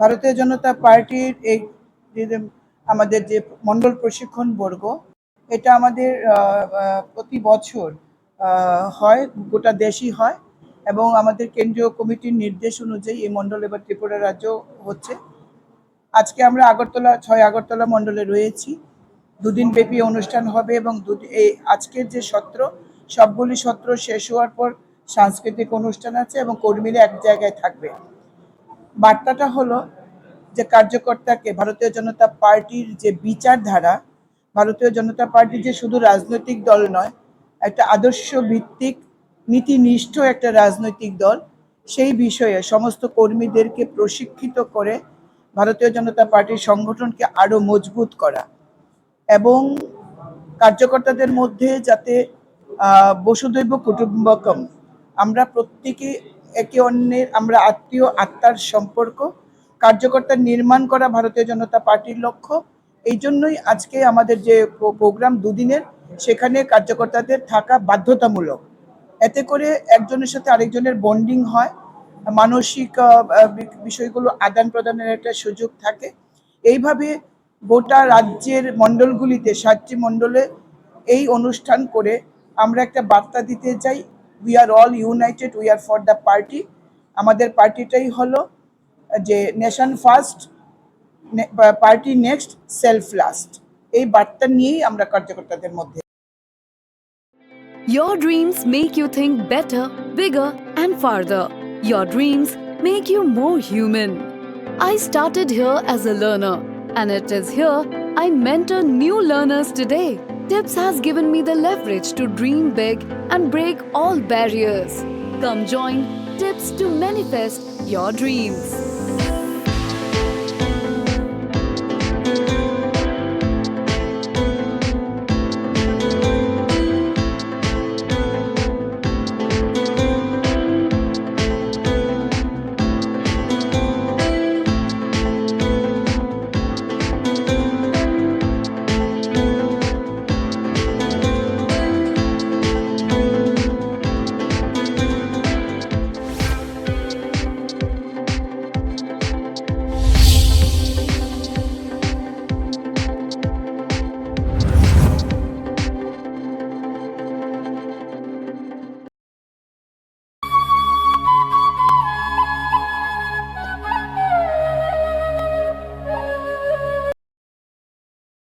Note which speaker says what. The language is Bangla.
Speaker 1: ভারতীয় জনতা পার্টির এই যে আমাদের যে মণ্ডল প্রশিক্ষণ বর্গ, এটা আমাদের প্রতি বছর হয়, গোটা দেশই হয় এবং আমাদের কেন্দ্রীয় কমিটির নির্দেশ অনুযায়ী এই মণ্ডল এবার ত্রিপুরা রাজ্য হচ্ছে। আজকে আমরা আগরতলা 6 আগরতলা মণ্ডলে রয়েছি। দুদিন ব্যাপী অনুষ্ঠান হবে এবং এই আজকের যে সত্র, সবগুলি সত্র শেষ হওয়ার পর সাংস্কৃতিক অনুষ্ঠান আছে এবং কর্মীরা এক জায়গায় থাকবে। বার্তাটা হলো যে কার্যকর্তাকে ভারতীয় জনতা পার্টির যে বিচারধারা, ভারতীয় জনতা পার্টি যে শুধু রাজনৈতিক দল নয়, একটা আদর্শ ভিত্তিক নীতিনিষ্ঠ একটা রাজনৈতিক দল, সেই বিষয়ে সমস্ত কর্মীদেরকে প্রশিক্ষিত করে ভারতীয় জনতা পার্টির সংগঠনকে আরও মজবুত করা এবং কার্যকর্তাদের মধ্যে যাতে বসুধৈব কুটুম্বকম, আমরা প্রত্যেকে একে অন্যের, আমরা আত্মীয় আত্মার সম্পর্ক কার্যকর্তা নির্মাণ করা ভারতীয় জনতা পার্টির লক্ষ্য। এই জন্যই আজকে আমাদের যে প্রোগ্রাম দুদিনের, সেখানে কার্যকর্তাদের থাকা বাধ্যতামূলক। এতে করে একজনের সাথে আরেকজনের বন্ডিং হয়, মানসিক বিষয়গুলো আদান প্রদানের একটা সুযোগ থাকে। এইভাবে গোটা রাজ্যের মণ্ডলগুলিতে 7টি মণ্ডলে এই অনুষ্ঠান করে আমরা একটা বার্তা দিতে চাই, we are all United, we are for the party. আমাদের পার্টিটাই হলো যে nation first, party next, self last. এই বার্তা নিয়েই আমরা কার্যকর্তাদের মধ্যে।
Speaker 2: Your dreams make you think better, bigger, and farther. Your dreams make you more human. I started here as a learner, and it is here I mentor new learners today. Tips has given me the leverage to dream big and break all barriers. Come join Tips to manifest your dreams.